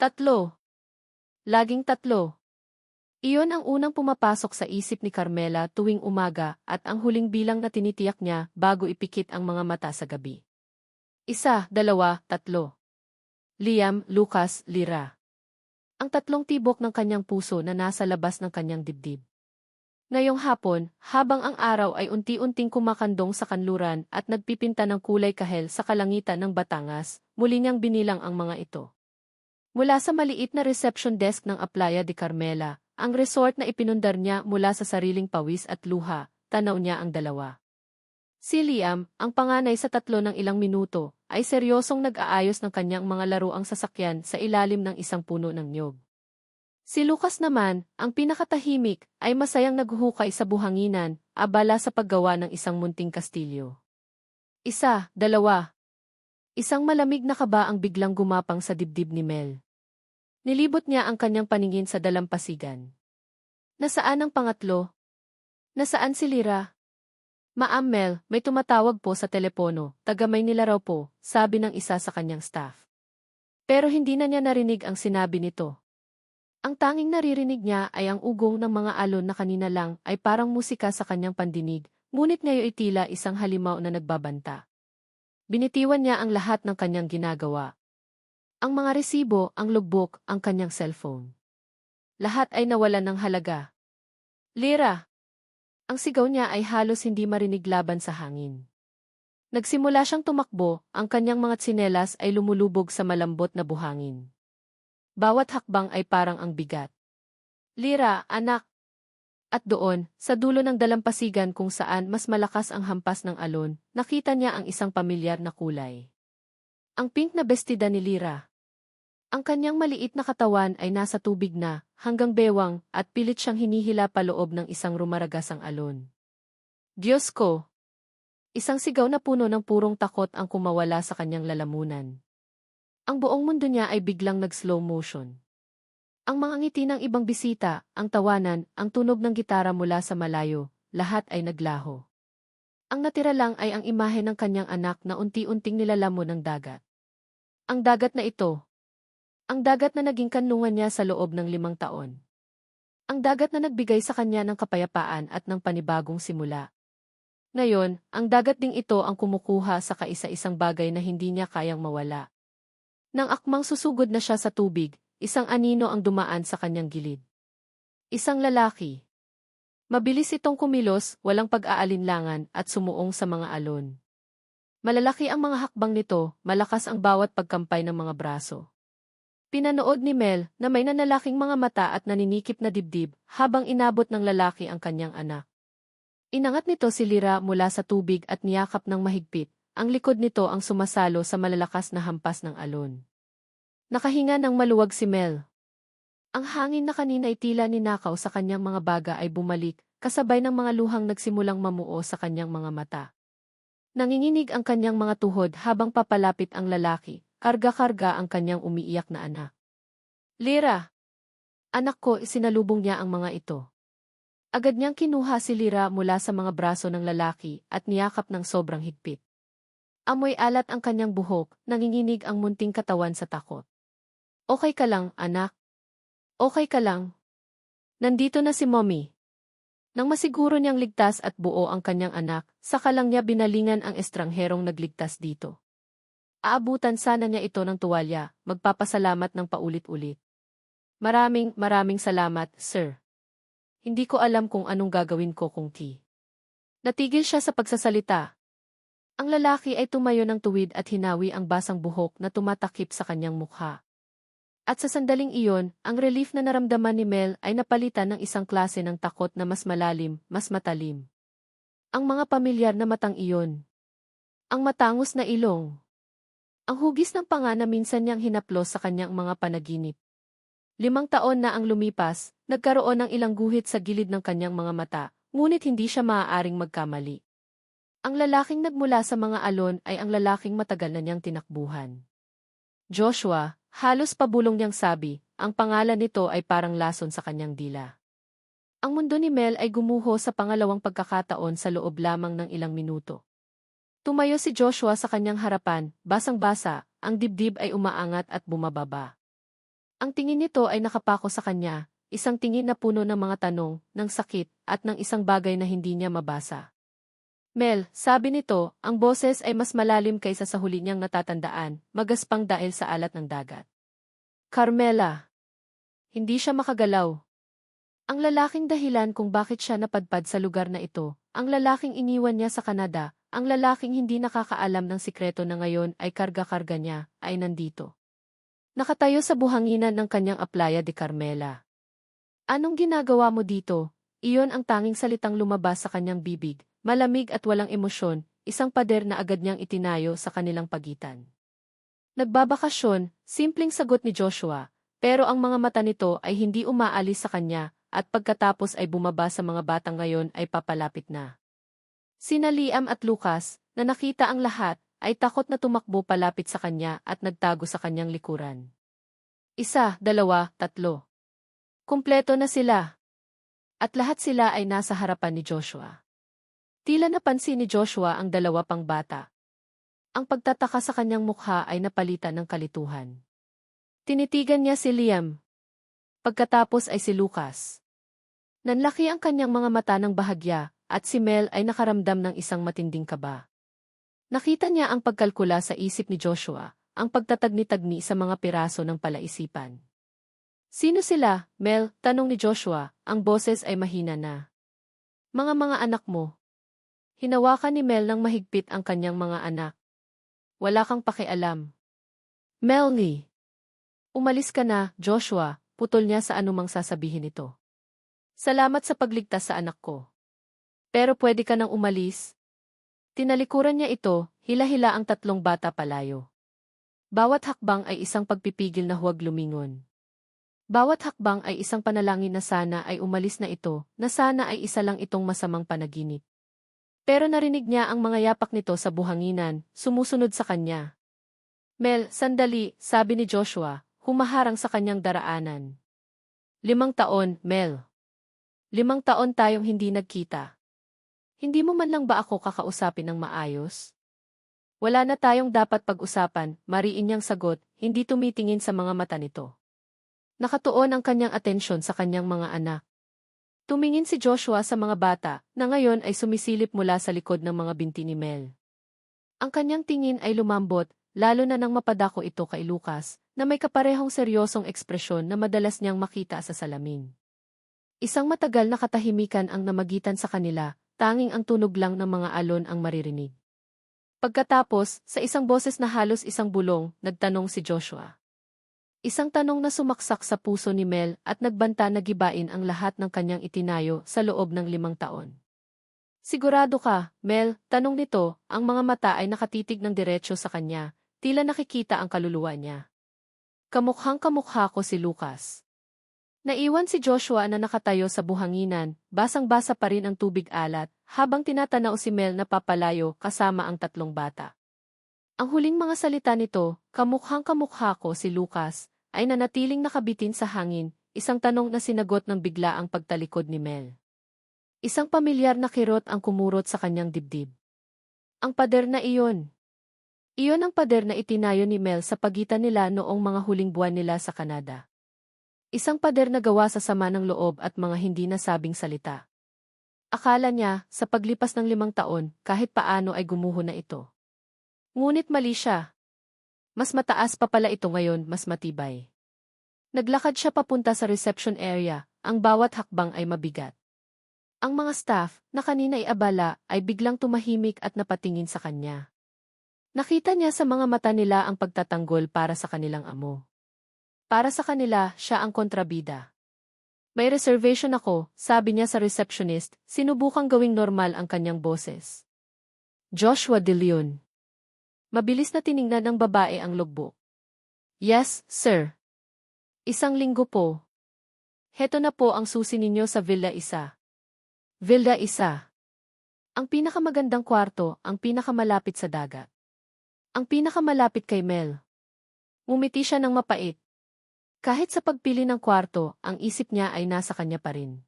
Tatlo. Laging tatlo. Iyon ang unang pumapasok sa isip ni Carmela tuwing umaga at ang huling bilang na tinitiyak niya bago ipikit ang mga mata sa gabi. 1, 2, 3. Liam, Lucas, Lyra. Ang tatlong tibok ng kanyang puso na nasa labas ng kanyang dibdib. Ngayong hapon, habang ang araw ay unti-unting kumakandong sa kanluran at nagpipinta ng kulay kahel sa kalangitan ng Batangas, muli niyang binilang ang mga ito. Mula sa maliit na reception desk ng Playa de Carmela, ang resort na ipinundar niya mula sa sariling pawis at luha, tanaw niya ang dalawa. Si Liam, ang panganay sa tatlo ng ilang minuto, ay seryosong nag-aayos ng kanyang mga laruang sasakyan sa ilalim ng isang puno ng niyog. Si Lucas naman, ang pinakatahimik, ay masayang naghuhukay sa buhanginan, abala sa paggawa ng isang munting kastilyo. 1, 2. Isang malamig na kaba ang biglang gumapang sa dibdib ni Mel. Nilibot niya ang kanyang paningin sa dalampasigan. Nasaan ang pangatlo? Nasaan si Lyra? Ma'am Mel, may tumatawag po sa telepono, taga Maynila raw po, sabi ng isa sa kanyang staff. Pero hindi na niya narinig ang sinabi nito. Ang tanging naririnig niya ay ang ugong ng mga alon na kanina lang ay parang musika sa kanyang pandinig, ngunit ngayon ay tila isang halimaw na nagbabanta. Binitiwan niya ang lahat ng kanyang ginagawa. Ang mga resibo, ang logbook, ang kanyang cellphone. Lahat ay nawalan ng halaga. Lyra! Ang sigaw niya ay halos hindi marinig laban sa hangin. Nagsimula siyang tumakbo, ang kanyang mga tsinelas ay lumulubog sa malambot na buhangin. Bawat hakbang ay parang ang bigat. Lyra, anak! At doon, sa dulo ng dalampasigan kung saan mas malakas ang hampas ng alon, nakita niya ang isang pamilyar na kulay. Ang pink na bestida ni Lyra. Ang kanyang maliit na katawan ay nasa tubig na, hanggang bewang, at pilit siyang hinihila paloob ng isang rumaragasang alon. Diyos ko! Isang sigaw na puno ng purong takot ang kumawala sa kanyang lalamunan. Ang buong mundo niya ay biglang nag-slow motion. Ang mga ngiti ng ibang bisita, ang tawanan, ang tunog ng gitara mula sa malayo, lahat ay naglaho. Ang natira lang ay ang imahe ng kanyang anak na unti-unting nilalamon ng dagat. Ang dagat na ito. Ang dagat na naging kanlungan niya sa loob ng 5 taon. Ang dagat na nagbigay sa kanya ng kapayapaan at ng panibagong simula. Ngayon, ang dagat ding ito ang kumukuha sa kaisa-isang bagay na hindi niya kayang mawala. Nang akmang susugod na siya sa tubig, isang anino ang dumaan sa kanyang gilid. Isang lalaki. Mabilis itong kumilos, walang pag-aalinlangan at sumuong sa mga alon. Malalaki ang mga hakbang nito, malakas ang bawat pagkampay ng mga braso. Pinanood ni Mel na may nanalaking mga mata at naninikip na dibdib habang inabot ng lalaki ang kanyang anak. Inangat nito si Lyra mula sa tubig at niyakap ng mahigpit, ang likod nito ang sumasalo sa malalakas na hampas ng alon. Nakahinga ng maluwag si Mel. Ang hangin na kanina ay tila ninakaw sa kanyang mga baga ay bumalik, kasabay ng mga luhang nagsimulang mamuo sa kanyang mga mata. Nanginginig ang kanyang mga tuhod habang papalapit ang lalaki. Karga-karga ang kanyang umiiyak na anak. Lyra! Anak ko, isinalubong niya ang mga ito. Agad niyang kinuha si Lyra mula sa mga braso ng lalaki at niyakap ng sobrang higpit. Amoy alat ang kanyang buhok, nanginginig ang munting katawan sa takot. Okay ka lang, anak? Okay ka lang? Nandito na si Mommy. Nang masiguro niyang ligtas at buo ang kanyang anak, saka lang niya binalingan ang estrangherong nagligtas dito. Aabutan sana niya ito ng tuwalya, magpapasalamat ng paulit-ulit. Maraming salamat, sir. Hindi ko alam kung anong gagawin ko kung Natigil siya sa pagsasalita. Ang lalaki ay tumayo ng tuwid at hinawi ang basang buhok na tumatakip sa kanyang mukha. At sa sandaling iyon, ang relief na naramdaman ni Mel ay napalitan ng isang klase ng takot na mas malalim, mas matalim. Ang mga pamilyar na matang iyon. Ang matangos na ilong. Ang hugis ng panga na minsan niyang hinaplos sa kanyang mga panaginip. 5 taon na ang lumipas, nagkaroon ng ilang guhit sa gilid ng kanyang mga mata, ngunit hindi siya maaaring magkamali. Ang lalaking nagmula sa mga alon ay ang lalaking matagal na niyang tinakbuhan. Joshua, halos pabulong niyang sabi, ang pangalan nito ay parang lason sa kanyang dila. Ang mundo ni Mel ay gumuho sa pangalawang pagkakataon sa loob lamang ng ilang minuto. Tumayo si Joshua sa kanyang harapan, basang-basa, ang dibdib ay umaangat at bumababa. Ang tingin nito ay nakapako sa kanya, isang tingin na puno ng mga tanong, ng sakit, at ng isang bagay na hindi niya mabasa. Mel, sabi nito, ang boses ay mas malalim kaysa sa huli niyang natatandaan, magaspang dahil sa alat ng dagat. Carmela. Hindi siya makagalaw. Ang lalaking dahilan kung bakit siya napadpad sa lugar na ito, ang lalaking iniwan niya sa Canada, ang lalaking hindi nakakaalam ng sikreto na ngayon ay karga-karga niya, ay nandito. Nakatayo sa buhanginan ng kanyang Playa de Carmela. Anong ginagawa mo dito? Iyon ang tanging salitang lumabas sa kanyang bibig, malamig at walang emosyon, isang pader na agad niyang itinayo sa kanilang pagitan. Nagbabakasyon, simpleng sagot ni Joshua, pero ang mga mata nito ay hindi umaalis sa kanya, at pagkatapos ay bumaba sa mga batang ngayon ay papalapit na. Sina Liam at Lucas, na nakita ang lahat, ay takot na tumakbo palapit sa kanya at nagtago sa kanyang likuran. 1, 2, 3. Kumpleto na sila. At lahat sila ay nasa harapan ni Joshua. Tila napansin ni Joshua ang dalawa pang bata. Ang pagtataka sa kanyang mukha ay napalitan ng kalituhan. Tinitigan niya si Liam. Pagkatapos ay si Lucas. Nanlaki ang kanyang mga mata ng bahagya, at si Mel ay nakaramdam ng isang matinding kaba. Nakita niya ang pagkalkula sa isip ni Joshua, ang pagtatagni-tagni sa mga piraso ng palaisipan. Sino sila, Mel? Tanong ni Joshua, ang boses ay mahina na. Mga anak mo. Hinawakan ni Mel ng mahigpit ang kanyang mga anak. Wala kang pakialam. Melanie. Umalis ka na, Joshua, putol niya sa anumang sasabihin nito. Salamat sa pagligtas sa anak ko. Pero pwede ka nang umalis? Tinalikuran niya ito, hila-hila ang tatlong bata palayo. Bawat hakbang ay isang pagpipigil na huwag lumingon. Bawat hakbang ay isang panalangin na sana ay umalis na ito, na sana ay isa lang itong masamang panaginip. Pero narinig niya ang mga yapak nito sa buhanginan, sumusunod sa kanya. Mel, sandali, sabi ni Joshua, humaharang sa kanyang daraanan. 5 taon, Mel. 5 taon tayong hindi nagkita. Hindi mo man lang ba ako kakausapin ng maayos? Wala na tayong dapat pag-usapan, mariin niyang sagot, hindi tumitingin sa mga mata nito. Nakatuon ang kanyang atensyon sa kanyang mga anak. Tumingin si Joshua sa mga bata, na ngayon ay sumisilip mula sa likod ng mga binti ni Mel. Ang kanyang tingin ay lumambot, lalo na nang mapadako ito kay Lucas, na may kaparehong seryosong ekspresyon na madalas niyang makita sa salamin. Isang matagal na katahimikan ang namagitan sa kanila, tanging ang tunog lang ng mga alon ang maririnig. Pagkatapos, sa isang boses na halos isang bulong, nagtanong si Joshua. Isang tanong na sumaksak sa puso ni Mel at nagbanta na gibain ang lahat ng kanyang itinayo sa loob ng 5 taon. Sigurado ka, Mel? Tanong nito, ang mga mata ay nakatitig ng diretsyo sa kanya, tila nakikita ang kaluluwa niya. Kamukhang-kamukha ko si Lucas. Naiwan si Joshua na nakatayo sa buhanginan, basang-basa pa rin ang tubig alat, habang tinatanaw si Mel na papalayo kasama ang 3 bata. Ang huling mga salita nito, kamukhang-kamukha ko si Lucas, ay nanatiling nakabitin sa hangin, isang tanong na sinagot ng bigla ang pagtalikod ni Mel. Isang pamilyar na kirot ang kumurot sa kanyang dibdib. Ang pader na iyon. Iyon ang pader na itinayo ni Mel sa pagitan nila noong mga huling buwan nila sa Canada. Isang pader na gawa sa sama ng loob at mga hindi nasabing salita. Akala niya, sa paglipas ng 5 taon, kahit paano ay gumuho na ito. Ngunit mali siya. Mas mataas pa pala ito ngayon, mas matibay. Naglakad siya papunta sa reception area, ang bawat hakbang ay mabigat. Ang mga staff, na kanina ay abala, ay biglang tumahimik at napatingin sa kanya. Nakita niya sa mga mata nila ang pagtatanggol para sa kanilang amo. Para sa kanila, siya ang kontrabida. May reservation ako, sabi niya sa receptionist, sinubukang gawing normal ang kanyang boses. Joshua De Leon. Mabilis na tiningnan ng babae ang logbook. Yes, sir. 1 linggo po. Heto na po ang susi ninyo sa Villa 1. Villa 1. Ang pinakamagandang kwarto, ang pinakamalapit sa dagat. Ang pinakamalapit kay Mel. Ngumiti siya ng mapait. Kahit sa pagpili ng kwarto, ang isip niya ay nasa kanya pa rin.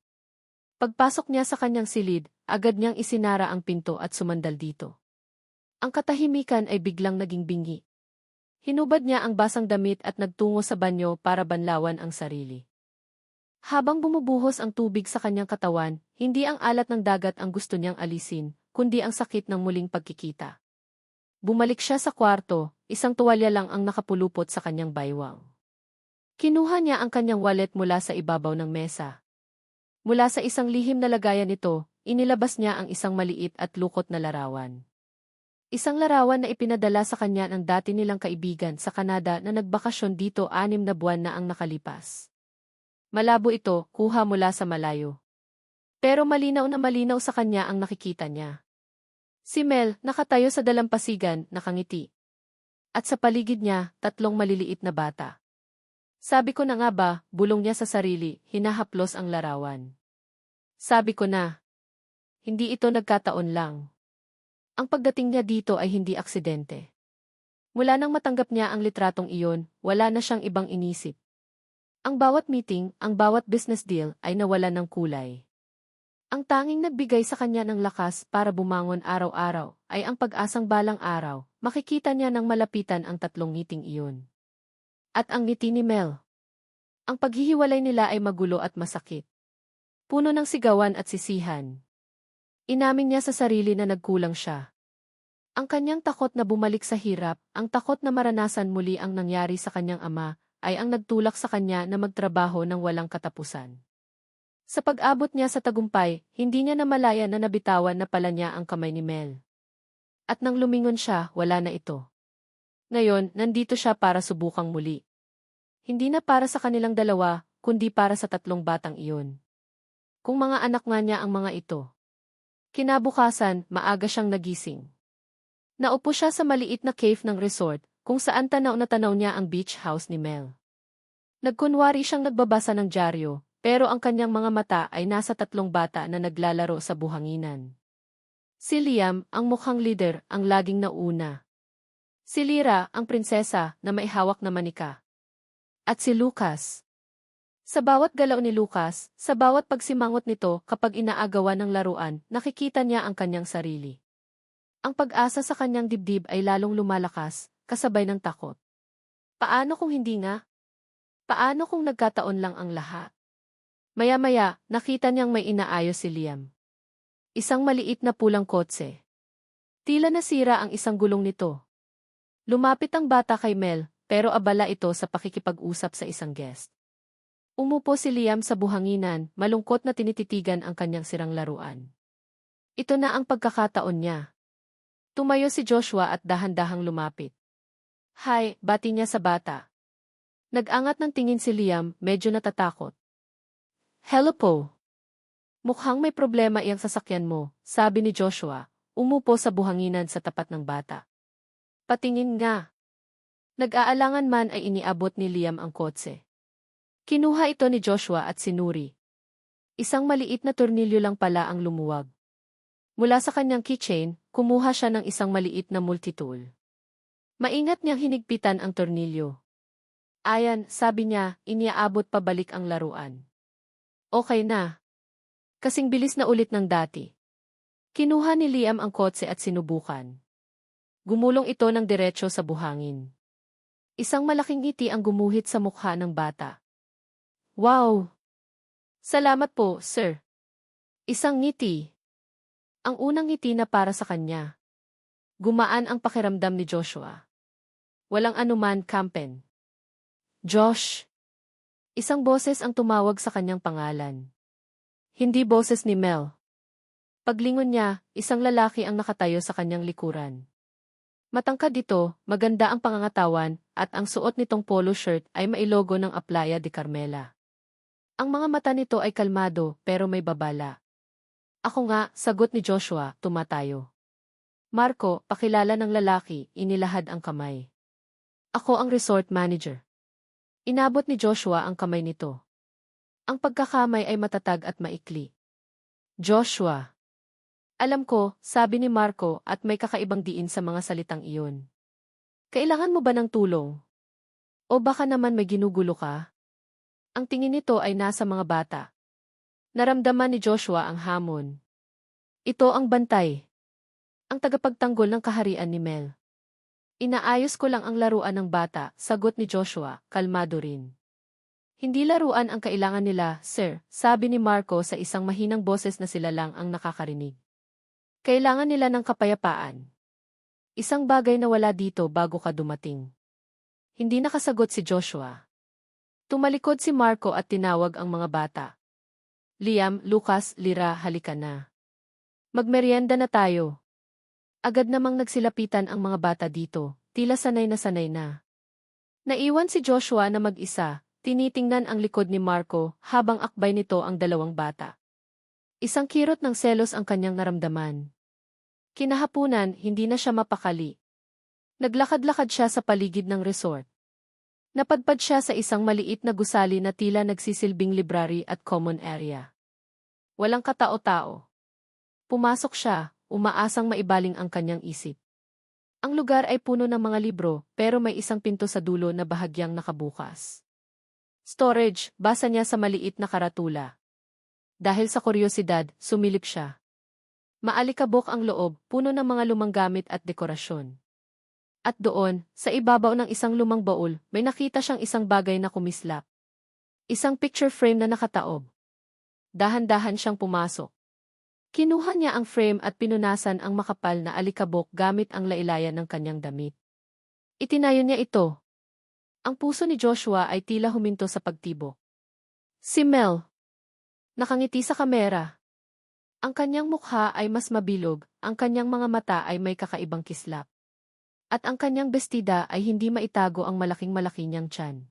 Pagpasok niya sa kanyang silid, agad niyang isinara ang pinto at sumandal dito. Ang katahimikan ay biglang naging bingi. Hinubad niya ang basang damit at nagtungo sa banyo para banlawan ang sarili. Habang bumubuhos ang tubig sa kanyang katawan, hindi ang alat ng dagat ang gusto niyang alisin, kundi ang sakit ng muling pagkikita. Bumalik siya sa kwarto, isang tuwalya lang ang nakapulupot sa kanyang baywang. Kinuha niya ang kanyang wallet mula sa ibabaw ng mesa. Mula sa isang lihim na lagayan nito, inilabas niya ang isang maliit at lukot na larawan. Isang larawan na ipinadala sa kanya ng dati nilang kaibigan sa Canada na nagbakasyon dito 6 na buwan na ang nakalipas. Malabo ito, kuha mula sa malayo. Pero malinaw na malinaw sa kanya ang nakikita niya. Si Mel, nakatayo sa dalampasigan, nakangiti. At sa paligid niya, 3 maliliit na bata. Sabi ko na nga ba, bulong niya sa sarili, hinahaplos ang larawan. Sabi ko na, hindi ito nagkataon lang. Ang pagdating niya dito ay hindi aksidente. Mula nang matanggap niya ang litratong iyon, wala na siyang ibang inisip. Ang bawat meeting, ang bawat business deal ay nawalan ng kulay. Ang tanging nagbigay sa kanya ng lakas para bumangon araw-araw ay ang pag-asang balang araw, makikita niya nang malapitan ang 3 ngiting iyon. At ang ngiti ni Mel. Ang paghihiwalay nila ay magulo at masakit. Puno ng sigawan at sisihan. Inamin niya sa sarili na nagkulang siya. Ang kanyang takot na bumalik sa hirap, ang takot na maranasan muli ang nangyari sa kanyang ama, ay ang nagtulak sa kanya na magtrabaho ng walang katapusan. Sa pag-abot niya sa tagumpay, hindi niya namalaya na nabitawan na pala niya ang kamay ni Mel. At nang lumingon siya, wala na ito. Ngayon, nandito siya para subukang muli. Hindi na para sa kanilang dalawa, kundi para sa 3 batang iyon. Kung mga anak nga niya ang mga ito. Kinabukasan, maaga siyang nagising. Naupo siya sa maliit na cave ng resort, kung saan tanaw na tanaw niya ang beach house ni Mel. Nagkunwari siyang nagbabasa ng dyaryo, pero ang kanyang mga mata ay nasa 3 bata na naglalaro sa buhanginan. Si Liam, ang mukhang leader, ang laging nauna. Si Lyra, ang prinsesa, na may hawak na manika. At si Lucas. Sa bawat galaw ni Lucas, sa bawat pagsimangot nito kapag inaagawan ng laruan, nakikita niya ang kanyang sarili. Ang pag-asa sa kanyang dibdib ay lalong lumalakas, kasabay ng takot. Paano kung hindi nga? Paano kung nagkataon lang ang lahat? Maya-maya, nakita niyang may inaayos si Liam. Isang maliit na pulang kotse. Tila nasira ang isang gulong nito. Lumapit ang bata kay Mel, pero abala ito sa pakikipag-usap sa isang guest. Umupo si Liam sa buhanginan, malungkot na tinititigan ang kanyang sirang laruan. Ito na ang pagkakataon niya. Tumayo si Joshua at dahan-dahang lumapit. Hi, bati niya sa bata. Nag-angat ng tingin si Liam, medyo natatakot. Hello po. Mukhang may problema iyang sasakyan mo, sabi ni Joshua, umupo sa buhanginan sa tapat ng bata. Patingin nga. Nag-aalangan man ay iniabot ni Liam ang kotse. Kinuha ito ni Joshua at sinuri. Isang maliit na tornilyo lang pala ang lumuwag. Mula sa kanyang keychain, kumuha siya ng isang maliit na multitool. Maingat niyang hinigpitan ang tornilyo. Ayan, sabi niya, iniaabot pabalik ang laruan. Okay na. Kasing bilis na ulit ng dati. Kinuha ni Liam ang kotse at sinubukan. Gumulong ito ng diretso sa buhangin. Isang malaking ngiti ang gumuhit sa mukha ng bata. Wow! Salamat po, sir. Isang ngiti. Ang unang ngiti na para sa kanya. Gumaan ang pakiramdam ni Joshua. Walang anuman, Campen. Josh! Isang boses ang tumawag sa kanyang pangalan. Hindi boses ni Mel. Paglingon niya, isang lalaki ang nakatayo sa kanyang likuran. Matangkad ito, maganda ang pangangatawan, at ang suot nitong polo shirt ay mailogo ng Playa de Carmela. Ang mga mata nito ay kalmado, pero may babala. Ako nga, sagot ni Joshua, tumatayo. Marco, pakilala ng lalaki, inilahad ang kamay. Ako ang resort manager. Inabot ni Joshua ang kamay nito. Ang pagkakamay ay matatag at maikli. Joshua. Alam ko, sabi ni Marco at may kakaibang diin sa mga salitang iyon. Kailangan mo ba ng tulong? O baka naman may ginugulo ka? Ang tingin nito ay nasa mga bata. Naramdaman ni Joshua ang hamon. Ito ang bantay. Ang tagapagtanggol ng kaharian ni Mel. Inaayos ko lang ang laruan ng bata, sagot ni Joshua, kalmado rin. Hindi laruan ang kailangan nila, sir, sabi ni Marco sa isang mahinang boses na sila lang ang nakakarinig. Kailangan nila ng kapayapaan. Isang bagay na wala dito bago ka dumating. Hindi nakasagot si Joshua. Tumalikod si Marco at tinawag ang mga bata. Liam, Lucas, Lyra, halika na. Magmeryenda na tayo. Agad namang nagsilapitan ang mga bata dito, tila sanay na sanay na. Naiwan si Joshua na mag-isa, tinitingnan ang likod ni Marco habang akbay nito ang dalawang bata. Isang kirot ng selos ang kanyang naramdaman. Kinahapunan, hindi na siya mapakali. Naglakad-lakad siya sa paligid ng resort. Napadpad siya sa isang maliit na gusali na tila nagsisilbing library at common area. Walang katao-tao. Pumasok siya, umaasang maibaling ang kanyang isip. Ang lugar ay puno ng mga libro, pero may isang pinto sa dulo na bahagyang nakabukas. Storage, basa niya sa maliit na karatula. Dahil sa kuryosidad, sumilip siya. Maalikabok ang loob, puno ng mga lumang gamit at dekorasyon. At doon, sa ibabaw ng isang lumang baul, may nakita siyang isang bagay na kumislap. Isang picture frame na nakataob. Dahan-dahan siyang pumasok. Kinuha niya ang frame at pinunasan ang makapal na alikabok gamit ang lailayan ng kanyang damit. Itinayo niya ito. Ang puso ni Joshua ay tila huminto sa pagtibok. Si Mel. Nakangiti sa kamera. Ang kanyang mukha ay mas mabilog, ang kanyang mga mata ay may kakaibang kislap. At ang kanyang bestida ay hindi maitago ang malaking-malaki niyang tiyan.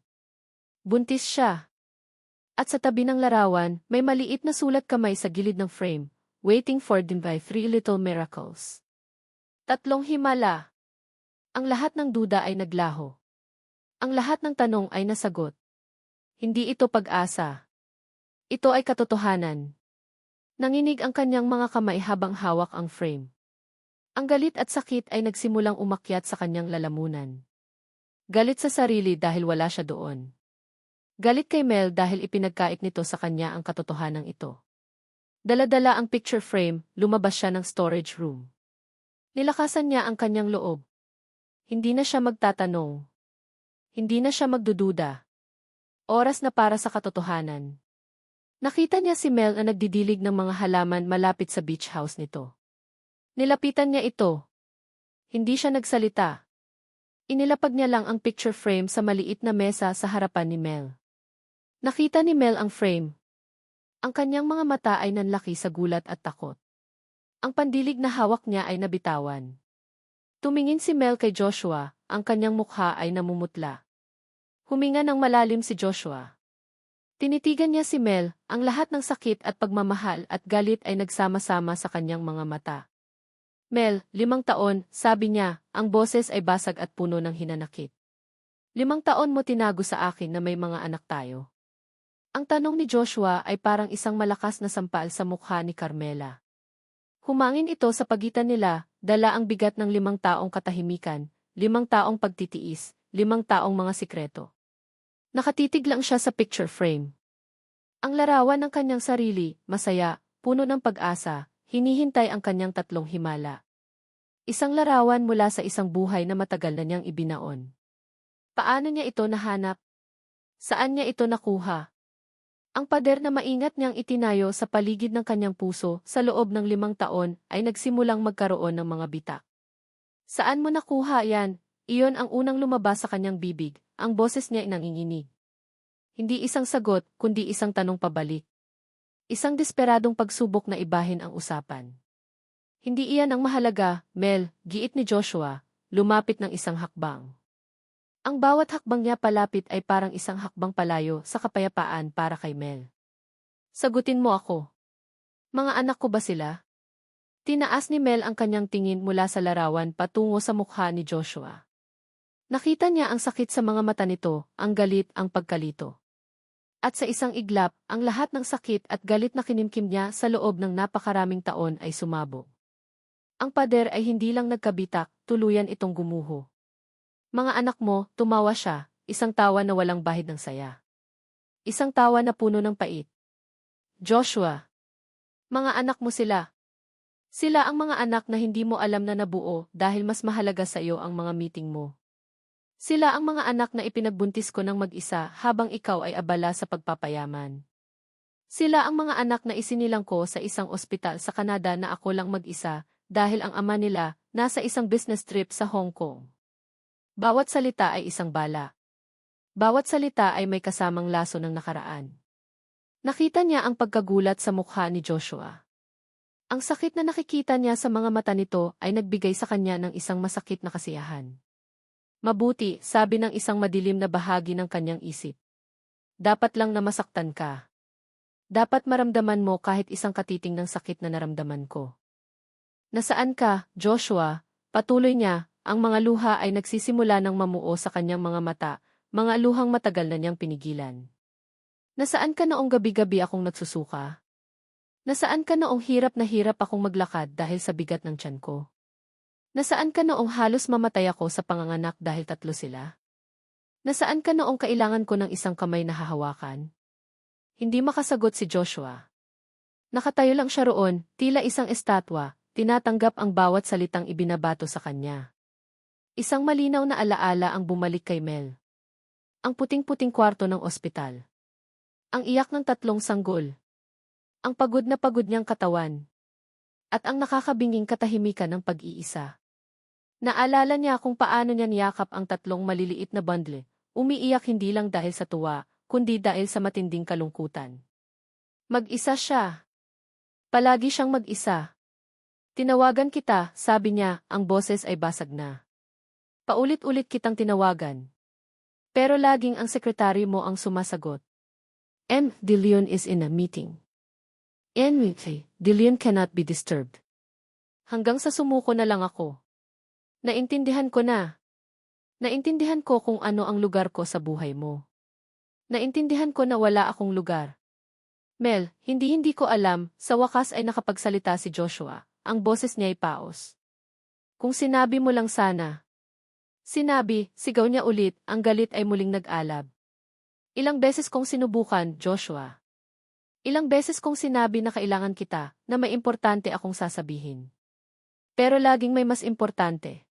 Buntis siya. At sa tabi ng larawan, may maliit na sulat kamay sa gilid ng frame, waiting for them by 3 little miracles. 3 himala. Ang lahat ng duda ay naglaho. Ang lahat ng tanong ay nasagot. Hindi ito pag-asa. Ito ay katotohanan. Nanginig ang kanyang mga kamay habang hawak ang frame. Ang galit at sakit ay nagsimulang umakyat sa kanyang lalamunan. Galit sa sarili dahil wala siya doon. Galit kay Mel dahil ipinagkait nito sa kanya ang katotohanan ito. Dala-dala ang picture frame, lumabas siya ng storage room. Nilakasan niya ang kanyang loob. Hindi na siya magtatanong. Hindi na siya magdududa. Oras na para sa katotohanan. Nakita niya si Mel na nagdidilig ng mga halaman malapit sa beach house nito. Nilapitan niya ito. Hindi siya nagsalita. Inilapag niya lang ang picture frame sa maliit na mesa sa harapan ni Mel. Nakita ni Mel ang frame. Ang kanyang mga mata ay nanlaki sa gulat at takot. Ang pandilig na hawak niya ay nabitawan. Tumingin si Mel kay Joshua, ang kanyang mukha ay namumutla. Huminga ng malalim si Joshua. Tinitigan niya si Mel, ang lahat ng sakit at pagmamahal at galit ay nagsama-sama sa kanyang mga mata. Mel, 5 taon, sabi niya, ang boses ay basag at puno ng hinanakit. 5 taon mo tinago sa akin na may mga anak tayo. Ang tanong ni Joshua ay parang isang malakas na sampal sa mukha ni Carmela. Humangin ito sa pagitan nila, dala ang bigat ng 5 taong katahimikan, 5 taong pagtitiis, 5 taong mga sikreto. Nakatitig lang siya sa picture frame. Ang larawan ng kanyang sarili, masaya, puno ng pag-asa, hinihintay ang kanyang 3 himala. Isang larawan mula sa isang buhay na matagal na niyang ibinaon. Paano niya ito nahanap? Saan niya ito nakuha? Ang pader na maingat niyang itinayo sa paligid ng kanyang puso sa loob ng 5 taon ay nagsimulang magkaroon ng mga bitak. Saan mo nakuha yan? Iyon ang unang lumabas sa kanyang bibig, ang boses niya ay nanginginig. Hindi isang sagot, kundi isang tanong pabalik. Isang desperadong pagsubok na ibahin ang usapan. Hindi iyan ang mahalaga, Mel, giit ni Joshua, lumapit ng isang hakbang. Ang bawat hakbang niya palapit ay parang isang hakbang palayo sa kapayapaan para kay Mel. Sagutin mo ako. Mga anak ko ba sila? Tinaas ni Mel ang kanyang tingin mula sa larawan patungo sa mukha ni Joshua. Nakita niya ang sakit sa mga mata nito, ang galit, ang pagkalito. At sa isang iglap, ang lahat ng sakit at galit na kinimkim niya sa loob ng napakaraming taon ay sumabog. Ang pader ay hindi lang nagkabitak, tuluyan itong gumuho. Mga anak mo, tumawa siya, isang tawa na walang bahid ng saya. Isang tawa na puno ng pait. Joshua. Mga anak mo sila. Sila ang mga anak na hindi mo alam na nabuo dahil mas mahalaga sa iyo ang mga meeting mo. Sila ang mga anak na ipinagbuntis ko ng mag-isa habang ikaw ay abala sa pagpapayaman. Sila ang mga anak na isinilang ko sa isang ospital sa Canada na ako lang mag-isa dahil ang ama nila nasa isang business trip sa Hong Kong. Bawat salita ay isang bala. Bawat salita ay may kasamang laso ng nakaraan. Nakita niya ang pagkagulat sa mukha ni Joshua. Ang sakit na nakikita niya sa mga mata nito ay nagbigay sa kanya ng isang masakit na kasiyahan. Mabuti, sabi ng isang madilim na bahagi ng kanyang isip. Dapat lang na masaktan ka. Dapat maramdaman mo kahit isang katiting ng sakit na naramdaman ko. Nasaan ka, Joshua? Patuloy niya, ang mga luha ay nagsisimula ng mamuo sa kanyang mga mata, mga luhang matagal na niyang pinigilan. Nasaan ka noong gabi-gabi akong nagsusuka? Nasaan ka noong hirap na hirap akong maglakad dahil sa bigat ng tiyan ko? Nasaan ka noong halos mamatay ako sa panganganak dahil 3 sila? Nasaan ka noong kailangan ko ng isang kamay na hahawakan? Hindi makasagot si Joshua. Nakatayo lang siya roon, tila isang estatwa, tinatanggap ang bawat salitang ibinabato sa kanya. Isang malinaw na alaala ang bumalik kay Mel. Ang puting-puting kwarto ng ospital. Ang iyak ng 3 sanggol. Ang pagod na pagod niyang katawan. At ang nakakabinging katahimikan ng pag-iisa. Naalala niya kung paano niya niyakap ang 3 maliliit na bundle, umiiyak hindi lang dahil sa tuwa, kundi dahil sa matinding kalungkutan. Mag-isa siya. Palagi siyang mag-isa. Tinawagan kita, sabi niya, ang boses ay basag na. Paulit-ulit kitang tinawagan. Pero laging ang sekretary mo ang sumasagot. De Leon is in a meeting. De Leon cannot be disturbed. Hanggang sa sumuko na lang ako. Naintindihan ko na. Naintindihan ko kung ano ang lugar ko sa buhay mo. Naintindihan ko na wala akong lugar. Mel, hindi ko alam, sa wakas ay nakapagsalita si Joshua, ang boses niya ay paos. Kung sinabi mo lang sana. Sinabi, sigaw niya ulit, ang galit ay muling nag-alab. Ilang beses kong sinubukan, Joshua. Ilang beses kong sinabi na kailangan kita, na may importante akong sasabihin. Pero laging may mas importante.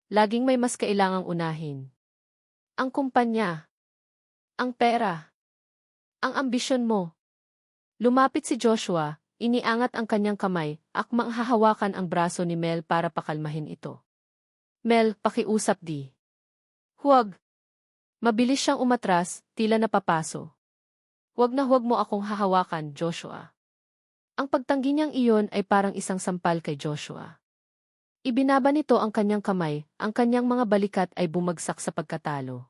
Laging may mas kailangang unahin. Ang kumpanya. Ang pera. Ang ambisyon mo. Lumapit si Joshua, iniangat ang kanyang kamay, akmang hahawakan ang braso ni Mel para pakalmahin ito. Mel, pakiusap di. Huwag. Mabilis siyang umatras, tila napapaso. Huwag na huwag mo akong hahawakan, Joshua. Ang pagtanggi niyang iyon ay parang isang sampal kay Joshua. Ibinaba nito ang kanyang kamay, ang kanyang mga balikat ay bumagsak sa pagkatalo.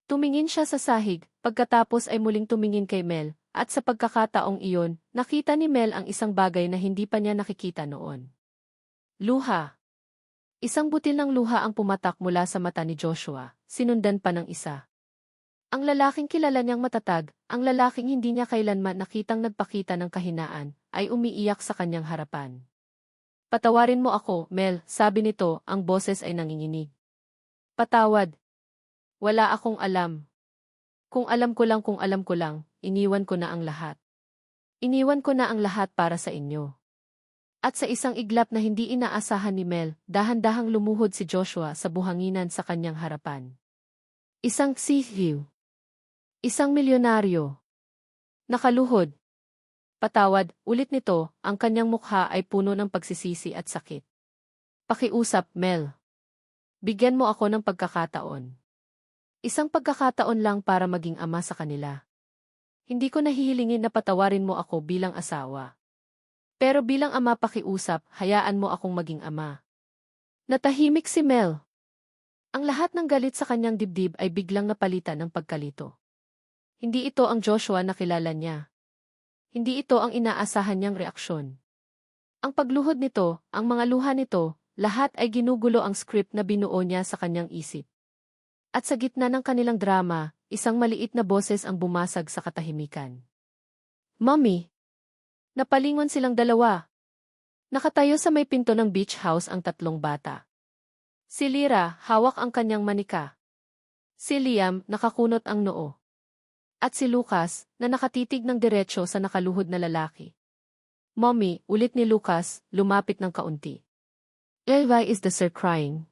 Tumingin siya sa sahig, pagkatapos ay muling tumingin kay Mel, at sa pagkakataong iyon, nakita ni Mel ang isang bagay na hindi pa niya nakikita noon. Luha. Isang butil ng luha ang pumatak mula sa mata ni Joshua, sinundan pa ng isa. Ang lalaking kilala niyang matatag, ang lalaking hindi niya kailanman nakitang nagpakita ng kahinaan, ay umiiyak sa kanyang harapan. Patawarin mo ako, Mel, sabi nito, ang boses ay nanginginig. Patawad. Wala akong alam. Kung alam ko lang, iniwan ko na ang lahat. Iniwan ko na ang lahat para sa inyo. At sa isang iglap na hindi inaasahan ni Mel, dahan-dahang lumuhod si Joshua sa buhanginan sa kanyang harapan. Isang CEO. Isang milyonaryo. Nakaluhod. Patawad, ulit nito, ang kanyang mukha ay puno ng pagsisisi at sakit. Pakiusap, Mel. Bigyan mo ako ng pagkakataon. Isang pagkakataon lang para maging ama sa kanila. Hindi ko nahihilingin na patawarin mo ako bilang asawa. Pero bilang ama pakiusap, hayaan mo akong maging ama. Natahimik si Mel. Ang lahat ng galit sa kanyang dibdib ay biglang napalitan ng pagkalito. Hindi ito ang Joshua na kilala niya. Hindi ito ang inaasahan niyang reaksyon. Ang pagluhod nito, ang mga luha nito, lahat ay ginugulo ang script na binuo niya sa kanyang isip. At sa gitna ng kanilang drama, isang maliit na boses ang bumasag sa katahimikan. Mommy! Napalingon silang dalawa. Nakatayo sa may pinto ng beach house ang 3 bata. Si Lyra, hawak ang kanyang manika. Si Liam, nakakunot ang noo. At si Lucas, na nakatitig ng diretsyo sa nakaluhod na lalaki. Mommy, ulit ni Lucas, lumapit ng kaunti. Why is the sir crying?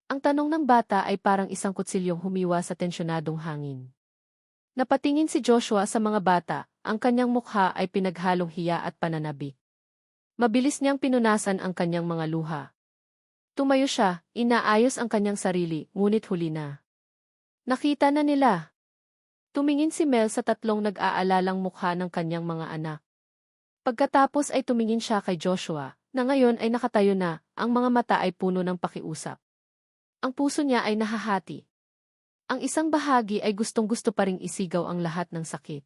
Ang tanong ng bata ay parang isang kutsilyong humiwa sa tensyonadong hangin. Napatingin si Joshua sa mga bata, ang kanyang mukha ay pinaghalong hiya at pananabik. Mabilis niyang pinunasan ang kanyang mga luha. Tumayo siya, inaayos ang kanyang sarili, ngunit huli na. Nakita na nila. Tumingin si Mel sa tatlong nag-aalalang mukha ng kanyang mga anak. Pagkatapos ay tumingin siya kay Joshua, na ngayon ay nakatayo na, ang mga mata ay puno ng pakiusap. Ang puso niya ay nahahati. Ang isang bahagi ay gustong-gusto pa ring isigaw ang lahat ng sakit.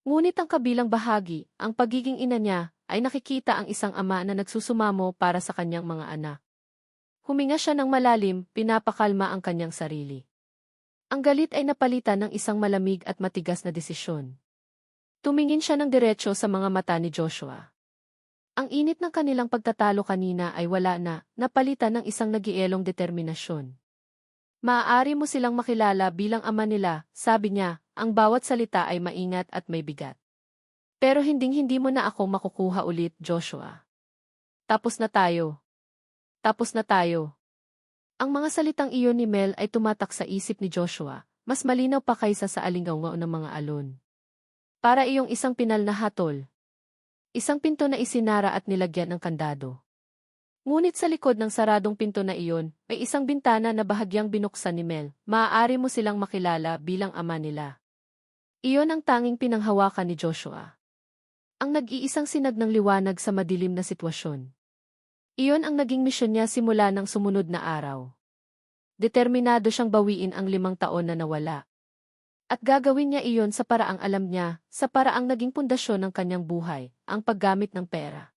Ngunit ang kabilang bahagi, ang pagiging ina niya, ay nakikita ang isang ama na nagsusumamo para sa kanyang mga anak. Huminga siya ng malalim, pinapakalma ang kanyang sarili. Ang galit ay napalitan ng isang malamig at matigas na desisyon. Tumingin siya ng diretso sa mga mata ni Joshua. Ang init ng kanilang pagtatalo kanina ay wala na, napalitan ng isang nagielong determinasyon. Maaari mo silang makilala bilang ama nila, sabi niya, ang bawat salita ay maingat at may bigat. Pero hinding-hindi mo na ako makukuha ulit, Joshua. Tapos na tayo. Tapos na tayo. Ang mga salitang iyon ni Mel ay tumatak sa isip ni Joshua, mas malinaw pa kaysa sa alingaw ng mga alon. Para iyong isang pinal na hatol. Isang pinto na isinara at nilagyan ng kandado. Ngunit sa likod ng saradong pinto na iyon, may isang bintana na bahagyang binuksan ni Mel. Maaari mo silang makilala bilang ama nila. Iyon ang tanging pinanghawakan ni Joshua. Ang nag-iisang sinag ng liwanag sa madilim na sitwasyon. Iyon ang naging misyon niya simula ng sumunod na araw. Determinado siyang bawiin ang 5 taon na nawala. At gagawin niya iyon sa paraang alam niya, sa paraang naging pundasyon ng kanyang buhay, ang paggamit ng pera.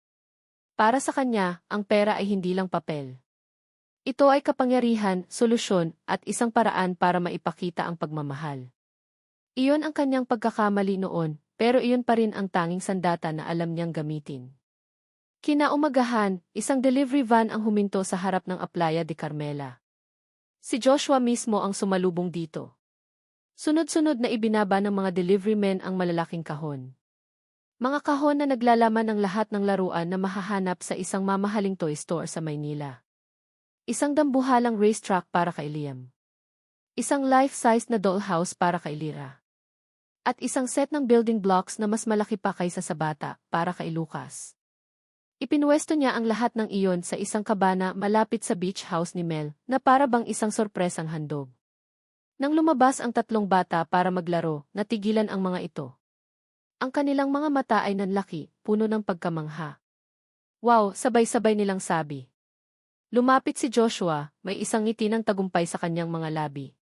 Para sa kanya, ang pera ay hindi lang papel. Ito ay kapangyarihan, solusyon, at isang paraan para maipakita ang pagmamahal. Iyon ang kanyang pagkakamali noon, pero iyon pa rin ang tanging sandata na alam niyang gamitin. Kinaumagahan, isang delivery van ang huminto sa harap ng Playa de Carmela. Si Joshua mismo ang sumalubong dito. Sunod-sunod na ibinaba ng mga delivery men ang malalaking kahon. Mga kahon na naglalaman ng lahat ng laruan na mahahanap sa isang mamahaling toy store sa Maynila. Isang dambuhalang racetrack para kay Liam. Isang life-size na dollhouse para kay Lyra. At isang set ng building blocks na mas malaki pa kaysa sa bata para kay Lucas. Ipinwesto niya ang lahat ng iyon sa isang kabana malapit sa beach house ni Mel na para bang isang sorpresang handog. Nang lumabas ang 3 bata para maglaro, natigilan ang mga ito. Ang kanilang mga mata ay nanlaki, puno ng pagkamangha. Wow, sabay-sabay nilang sabi. Lumapit si Joshua, may isang ngiti ng tagumpay sa kanyang mga labi.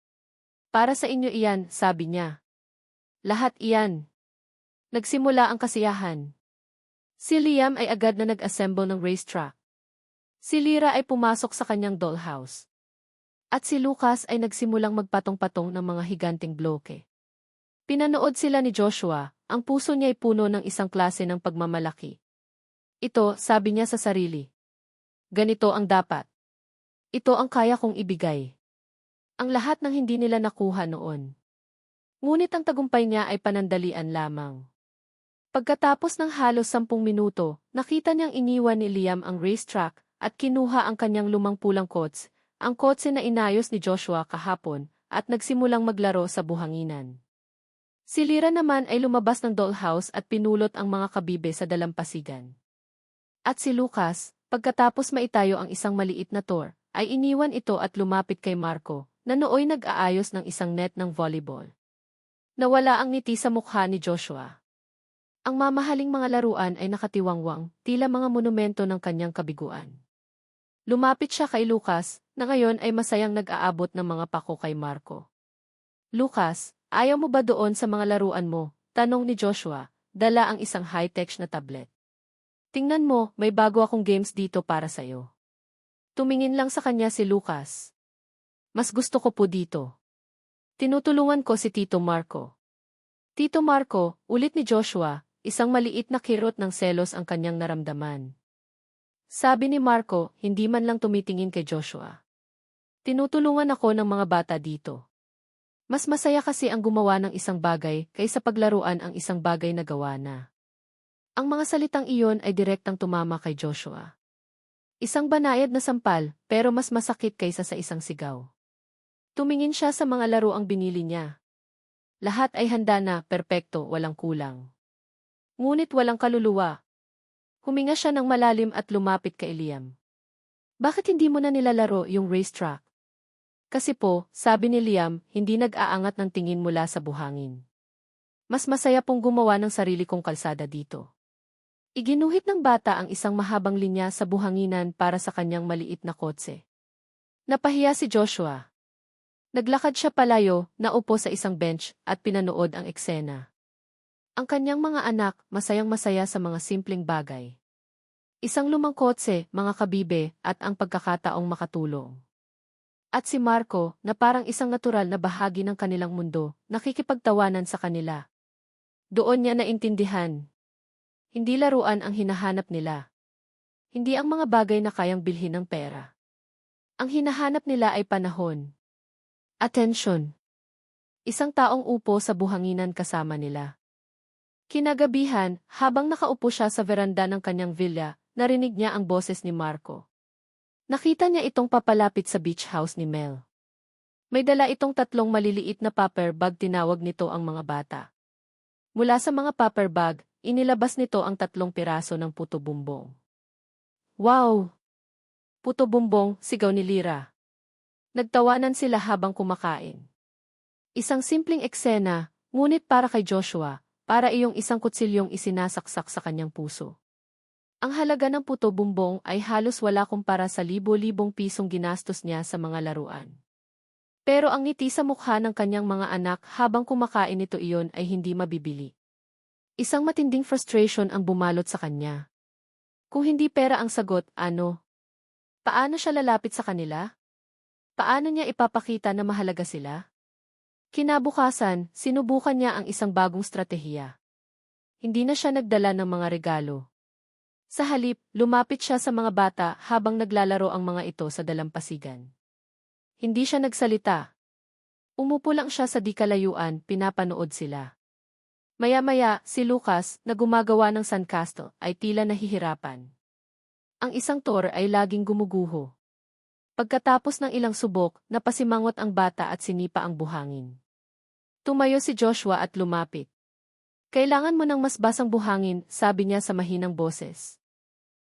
Para sa inyo iyan, sabi niya. Lahat iyan. Nagsimula ang kasiyahan. Si Liam ay agad na nag-assemble ng racetrack. Si Lyra ay pumasok sa kanyang dollhouse. At si Lucas ay nagsimulang magpatong-patong ng mga higanting bloke. Pinanood sila ni Joshua, ang puso niya ay puno ng isang klase ng pagmamalaki. Ito, sabi niya sa sarili. Ganito ang dapat. Ito ang kaya kong ibigay. Ang lahat ng hindi nila nakuha noon. Ngunit ang tagumpay niya ay panandalian lamang. Pagkatapos ng halos 10 minuto, nakita niyang iniwan ni Liam ang racetrack at kinuha ang kanyang lumang pulang kotse, ang kotse na inayos ni Joshua kahapon, at nagsimulang maglaro sa buhanginan. Si Lyra naman ay lumabas ng dollhouse at pinulot ang mga kabibe sa dalampasigan. At si Lucas, pagkatapos maitayo ang isang maliit na tour, ay iniwan ito at lumapit kay Marco, na nooy nag-aayos ng isang net ng volleyball. Nawala ang ngiti sa mukha ni Joshua. Ang mamahaling mga laruan ay nakatiwangwang, tila mga monumento ng kanyang kabiguan. Lumapit siya kay Lucas, na ngayon ay masayang nag-aabot ng mga pako kay Marco. Lucas, ayaw mo ba doon sa mga laruan mo? Tanong ni Joshua, dala ang isang high-tech na tablet. Tingnan mo, may bago akong games dito para sa'yo. Tumingin lang sa kanya si Lucas. Mas gusto ko po dito. Tinutulungan ko si Tito Marco. Tito Marco, ulit ni Joshua, isang maliit na kirot ng selos ang kanyang naramdaman. Sabi ni Marco, hindi man lang tumitingin kay Joshua. Tinutulungan ako ng mga bata dito. Mas masaya kasi ang gumawa ng isang bagay kaysa paglaruan ang isang bagay na gawa na. Ang mga salitang iyon ay direktang tumama kay Joshua. Isang banayad na sampal, pero mas masakit kaysa sa isang sigaw. Tumingin siya sa mga laruang binili niya. Lahat ay handa na, perpekto, walang kulang. Ngunit walang kaluluwa. Huminga siya ng malalim at lumapit kay Liam. Bakit hindi mo na nilalaro yung racetrack? Kasi po, sabi ni Liam, hindi nag-aangat ng tingin mula sa buhangin. Mas masaya pong gumawa ng sarili kong kalsada dito. Iginuhit ng bata ang isang mahabang linya sa buhanginan para sa kanyang maliit na kotse. Napahiya si Joshua. Naglakad siya palayo, naupo sa isang bench, at pinanood ang eksena. Ang kanyang mga anak, masayang-masaya sa mga simpleng bagay. Isang lumang kotse, mga kabibe, at ang pagkakataong makatulong. At si Marco, na parang isang natural na bahagi ng kanilang mundo, nakikipagtawanan sa kanila. Doon niya naintindihan. Hindi laruan ang hinahanap nila. Hindi ang mga bagay na kayang bilhin ng pera. Ang hinahanap nila ay panahon. Atensyon. Isang taong upo sa buhanginan kasama nila. Kinagabihan, habang nakaupo siya sa veranda ng kanyang villa, narinig niya ang boses ni Marco. Nakita niya itong papalapit sa beach house ni Mel. May dala itong 3 maliliit na paper bag, tinawag nito ang mga bata. Mula sa mga paper bag, inilabas nito ang 3 piraso ng puto bumbong. Wow! Puto bumbong, sigaw ni Lyra. Nagtawanan sila habang kumakain. Isang simpleng eksena, ngunit para kay Joshua, para iyong isang kutsilyong isinasaksak sa kanyang puso. Ang halaga ng puto bumbong ay halos wala kumpara sa libo-libong pisong ginastos niya sa mga laruan. Pero ang ngiti sa mukha ng kanyang mga anak habang kumakain nito iyon ay hindi mabibili. Isang matinding frustration ang bumalot sa kanya. Kung hindi pera ang sagot, ano? Paano siya lalapit sa kanila? Paano niya ipapakita na mahalaga sila? Kinabukasan, sinubukan niya ang isang bagong stratehiya. Hindi na siya nagdala ng mga regalo. Sa halip, lumapit siya sa mga bata habang naglalaro ang mga ito sa dalampasigan. Hindi siya nagsalita. Umupo lang siya sa di kalayuan, pinapanood sila. Maya-maya, si Lucas, na gumagawa ng sandcastle, ay tila nahihirapan. Ang isang tor ay laging gumuguho. Pagkatapos ng ilang subok, napasimangot ang bata at sinipa ang buhangin. Tumayo si Joshua at lumapit. Kailangan mo ng mas basang buhangin, sabi niya sa mahinang boses.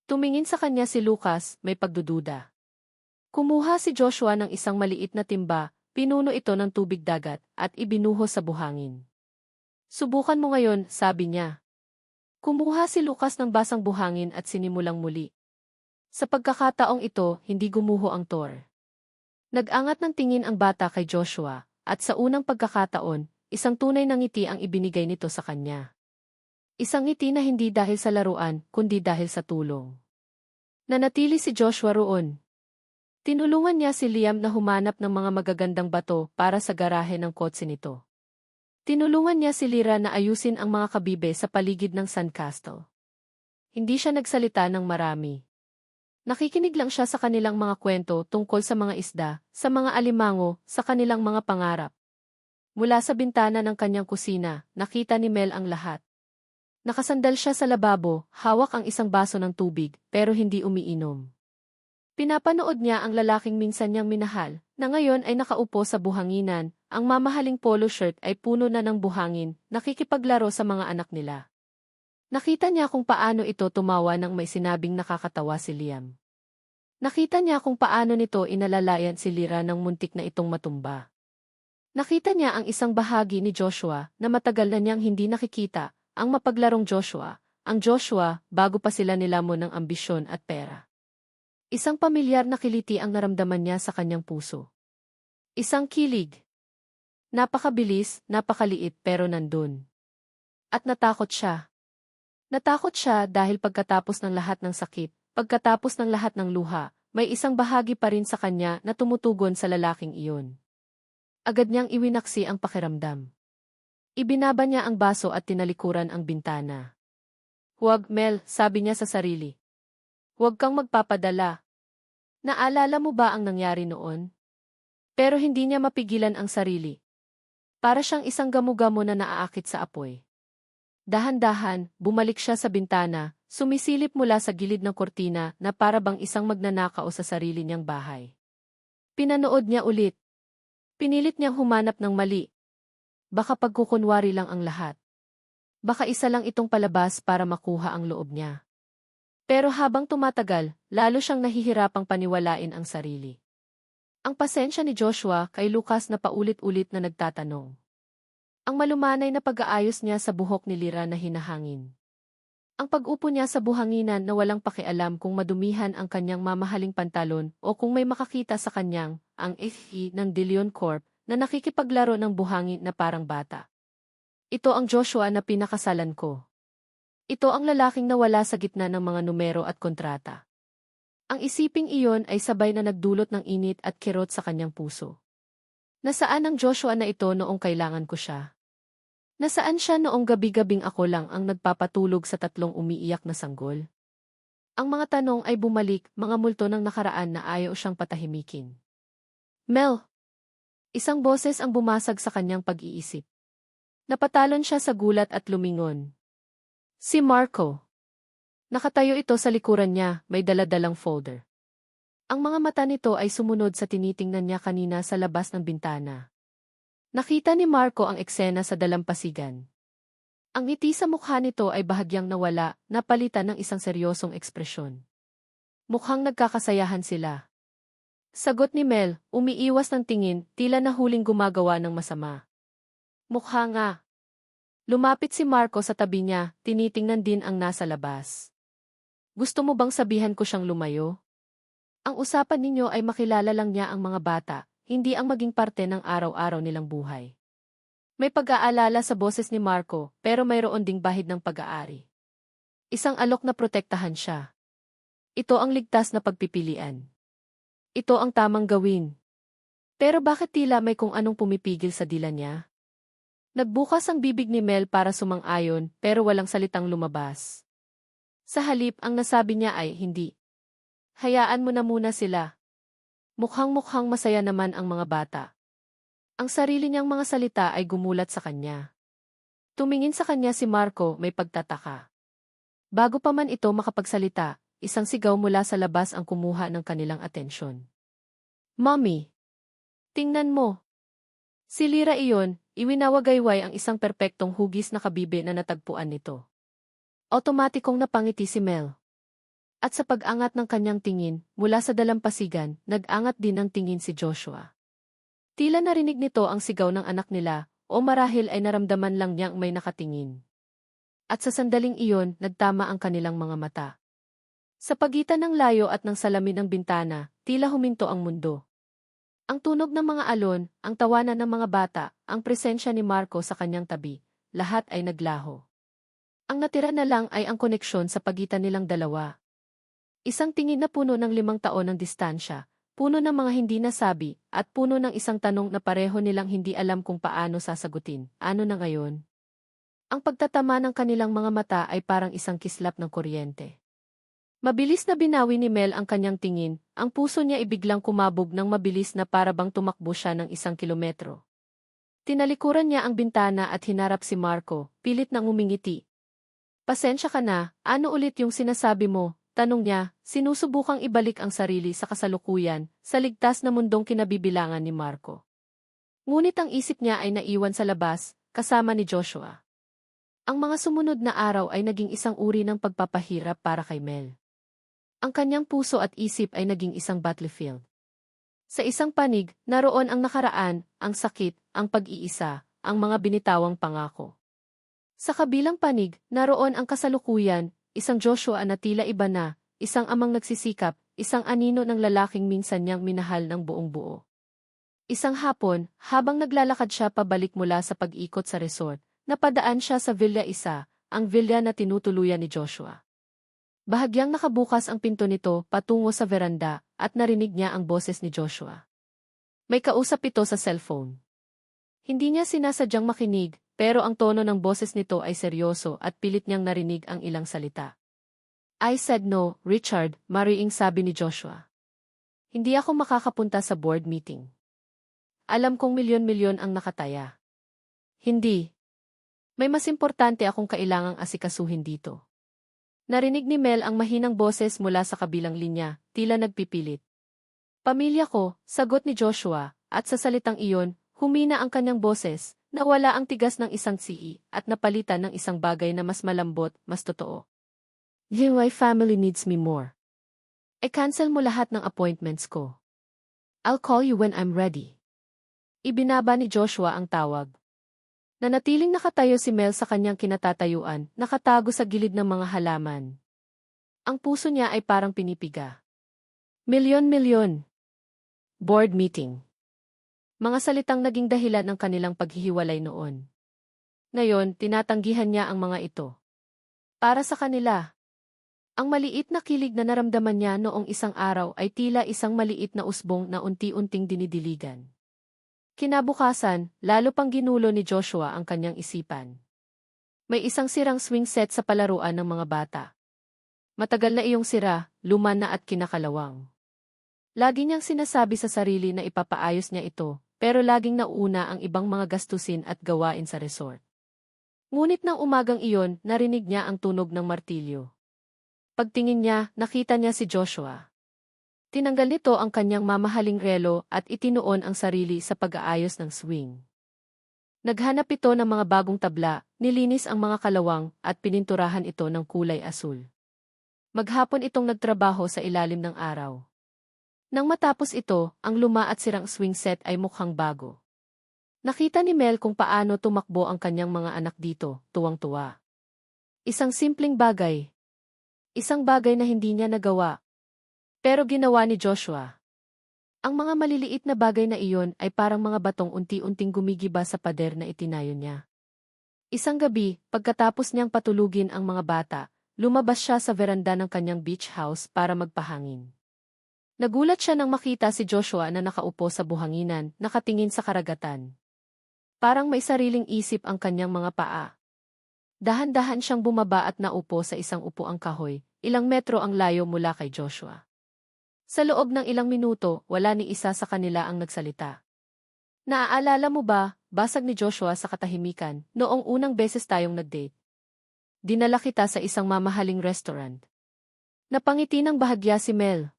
Tumingin sa kanya si Lucas, may pagdududa. Kumuha si Joshua ng isang maliit na timba, pinuno ito ng tubig dagat, at ibinuhos sa buhangin. Subukan mo ngayon, sabi niya. Kumuha si Lucas ng basang buhangin at sinimulang muli. Sa pagkakataong ito, hindi gumuho ang tor. Nag-angat ng tingin ang bata kay Joshua, at sa unang pagkakataon, isang tunay na ngiti ang ibinigay nito sa kanya. Isang ngiti na hindi dahil sa laruan, kundi dahil sa tulong. Nanatili si Joshua roon. Tinulungan niya si Liam na humanap ng mga magagandang bato para sa garahe ng kotse nito. Tinulungan niya si Lyra na ayusin ang mga kabibe sa paligid ng sandcastle. Hindi siya nagsalita ng marami. Nakikinig lang siya sa kanilang mga kwento tungkol sa mga isda, sa mga alimango, sa kanilang mga pangarap. Mula sa bintana ng kanyang kusina, nakita ni Mel ang lahat. Nakasandal siya sa lababo, hawak ang isang baso ng tubig, pero hindi umiinom. Pinapanood niya ang lalaking minsan niyang minahal, na ngayon ay nakaupo sa buhanginan, ang mamahaling polo shirt ay puno na ng buhangin, nakikipaglaro sa mga anak nila. Nakita niya kung paano ito tumawa nang may sinabing nakakatawa si Liam. Nakita niya kung paano nito inalalayan si Lyra nang muntik na itong matumba. Nakita niya ang isang bahagi ni Joshua na matagal na niyang hindi nakikita, ang mapaglarong Joshua, ang Joshua bago pa sila nilamon ng ambisyon at pera. Isang pamilyar na kiliti ang naramdaman niya sa kanyang puso. Isang kilig. Napakabilis, napakaliit pero nandun. At natakot siya. Natakot siya dahil pagkatapos ng lahat ng sakit, pagkatapos ng lahat ng luha, may isang bahagi pa rin sa kanya na tumutugon sa lalaking iyon. Agad niyang iwinaksi ang pakiramdam. Ibinaba niya ang baso at tinalikuran ang bintana. Huwag, Mel, sabi niya sa sarili. Huwag kang magpapadala. Naalala mo ba ang nangyari noon? Pero hindi niya mapigilan ang sarili. Para siyang isang gamo-gamo na naaakit sa apoy. Dahan-dahan, bumalik siya sa bintana, sumisilip mula sa gilid ng kortina na para bang isang magnanakaw sa sarili niyang bahay. Pinanood niya ulit. Pinilit niyang humanap ng mali. Baka pagkukunwari lang ang lahat. Baka isa lang itong palabas para makuha ang loob niya. Pero habang tumatagal, lalo siyang nahihirapang paniwalain ang sarili. Ang pasensya ni Joshua kay Lucas na paulit-ulit na nagtatanong. Ang malumanay na pag-aayos niya sa buhok ni Lyra na hinahangin. Ang pag-upo niya sa buhanginan na walang pakialam kung madumihan ang kanyang mamahaling pantalon o kung may makakita sa kanyang, ang FE ng De Leon Corp, na nakikipaglaro ng buhangin na parang bata. Ito ang Joshua na pinakasalan ko. Ito ang lalaking nawala sa gitna ng mga numero at kontrata. Ang isiping iyon ay sabay na nagdulot ng init at kirot sa kanyang puso. Nasaan ang Joshua na ito noong kailangan ko siya? Nasaan siya noong gabi-gabing ako lang ang nagpapatulog sa tatlong umiiyak na sanggol? Ang mga tanong ay bumalik, mga multo ng nakaraan na ayaw siyang patahimikin. Mel! Isang boses ang bumasag sa kanyang pag-iisip. Napatalon siya sa gulat at lumingon. Si Marco. Nakatayo ito sa likuran niya, may daladalang folder. Ang mga mata nito ay sumunod sa tinitingnan niya kanina sa labas ng bintana. Nakita ni Marco ang eksena sa dalampasigan. Ang ngiti sa mukha nito ay bahagyang nawala, napalitan ng isang seryosong ekspresyon. Mukhang nagkakasayahan sila. Sagot ni Mel, umiiwas ng tingin, tila na huling gumagawa ng masama. Mukha nga. Lumapit si Marco sa tabi niya, tinitingnan din ang nasa labas. Gusto mo bang sabihan ko siyang lumayo? Ang usapan ninyo ay makilala lang niya ang mga bata, hindi ang maging parte ng araw-araw nilang buhay. May pag-aalala sa boses ni Marco, pero mayroon ding bahid ng pag-aari. Isang alok na protektahan siya. Ito ang ligtas na pagpipilian. Ito ang tamang gawin. Pero bakit tila may kung anong pumipigil sa dila niya? Nagbukas ang bibig ni Mel para sumang-ayon, pero walang salitang lumabas. Sa halip, ang nasabi niya ay hindi. Hayaan mo na muna sila. Mukhang-mukhang masaya naman ang mga bata. Ang sarili niyang mga salita ay gumulat sa kanya. Tumingin sa kanya si Marco, may pagtataka. Bago pa man ito makapagsalita, isang sigaw mula sa labas ang kumuha ng kanilang atensyon. Mommy! Tingnan mo! Si Lyra iyon, iwinawagayway ang isang perpektong hugis na kabibe na natagpuan nito. Otomatikong napangiti si Mel. At sa pag-angat ng kanyang tingin, mula sa dalampasigan, nag-angat din ang tingin si Joshua. Tila narinig nito ang sigaw ng anak nila, o marahil ay naramdaman lang niyang may nakatingin. At sa sandaling iyon, nagtama ang kanilang mga mata. Sa pagitan ng layo at ng salamin ng bintana, tila huminto ang mundo. Ang tunog ng mga alon, ang tawanan ng mga bata, ang presensya ni Marco sa kanyang tabi, lahat ay naglaho. Ang natira na lang ay ang koneksyon sa pagitan nilang dalawa. Isang tingin na puno ng 5 taon ng distansya, puno ng mga hindi nasabi, at puno ng isang tanong na pareho nilang hindi alam kung paano sasagutin. Ano na ngayon? Ang pagtatama ng kanilang mga mata ay parang isang kislap ng kuryente. Mabilis na binawi ni Mel ang kanyang tingin, ang puso niya ibiglang kumabog ng mabilis na para bang tumakbo siya ng 1 kilometro. Tinalikuran niya ang bintana at hinarap si Marco, pilit nang umingiti. Pasensya ka na, ano ulit yung sinasabi mo? Tanong niya, sinusubukang ibalik ang sarili sa kasalukuyan, sa ligtas na mundong kinabibilangan ni Marco. Ngunit ang isip niya ay naiwan sa labas, kasama ni Joshua. Ang mga sumunod na araw ay naging isang uri ng pagpapahirap para kay Mel. Ang kanyang puso at isip ay naging isang battlefield. Sa isang panig, naroon ang nakaraan, ang sakit, ang pag-iisa, ang mga binitawang pangako. Sa kabilang panig, naroon ang kasalukuyan, isang Joshua na tila iba na, isang amang nagsisikap, isang anino ng lalaking minsan niyang minahal ng buong buo. Isang hapon, habang naglalakad siya pabalik mula sa pag-ikot sa resort, napadaan siya sa Villa 1, ang villa na tinutuluyan ni Joshua. Bahagyang nakabukas ang pinto nito patungo sa veranda, at narinig niya ang boses ni Joshua. May kausap ito sa cellphone. Hindi niya sinasadyang makinig, pero ang tono ng boses nito ay seryoso at pilit niyang narinig ang ilang salita. I said no, Richard, mariing sabi ni Joshua. Hindi ako makakapunta sa board meeting. Alam kong milyon-milyon ang nakataya. Hindi. May mas importante akong kailangang asikasuhin dito. Narinig ni Mel ang mahinang boses mula sa kabilang linya, tila nagpipilit. Pamilya ko, sagot ni Joshua, at sa salitang iyon, humina ang kanyang boses, nawala ang tigas ng isang tsihi, at napalitan ng isang bagay na mas malambot, mas totoo. My family needs me more. I-cancel mo lahat ng appointments ko. I'll call you when I'm ready. Ibinaba ni Joshua ang tawag. Nanatiling nakatayo si Mel sa kanyang kinatatayuan, nakatago sa gilid ng mga halaman. Ang puso niya ay parang pinipiga. Milyon-milyon. Board meeting. Mga salitang naging dahilan ng kanilang paghihiwalay noon. Ngayon, tinatanggihan niya ang mga ito. Para sa kanila, ang maliit na kilig na naramdaman niya noong isang araw ay tila isang maliit na usbong na unti-unting dinidiligan. Kinabukasan, lalo pang ginulo ni Joshua ang kanyang isipan. May isang sirang swing set sa palaruan ng mga bata. Matagal na iyong sira, luma na at kinakalawang. Lagi niyang sinasabi sa sarili na ipapaayos niya ito, pero laging nauuna ang ibang mga gastusin at gawain sa resort. Ngunit nang umagang iyon, narinig niya ang tunog ng martilyo. Pagtingin niya, nakita niya si Joshua. Tinanggal nito ang kanyang mamahaling relo at itinuon ang sarili sa pag-aayos ng swing. Naghanap ito ng mga bagong tabla, nilinis ang mga kalawang at pininturahan ito ng kulay asul. Maghapon itong nagtrabaho sa ilalim ng araw. Nang matapos ito, ang luma at sirang swing set ay mukhang bago. Nakita ni Mel kung paano tumakbo ang kanyang mga anak dito, tuwang-tuwa. Isang simpleng bagay. Isang bagay na hindi niya nagawa. Pero ginawa ni Joshua. Ang mga maliliit na bagay na iyon ay parang mga batong unti-unting gumigiba sa pader na itinayo niya. Isang gabi, pagkatapos niyang patulugin ang mga bata, lumabas siya sa veranda ng kanyang beach house para magpahangin. Nagulat siya nang makita si Joshua na nakaupo sa buhanginan, nakatingin sa karagatan. Parang may sariling isip ang kanyang mga paa. Dahan-dahan siyang bumaba at naupo sa isang upuang kahoy, ilang metro ang layo mula kay Joshua. Sa loob ng ilang minuto, wala ni isa sa kanila ang nagsalita. Naaalala mo ba, basag ni Joshua sa katahimikan, noong unang beses tayong nag-date? Dinala kita sa isang mamahaling restaurant. Napangiti ng bahagya si Mel.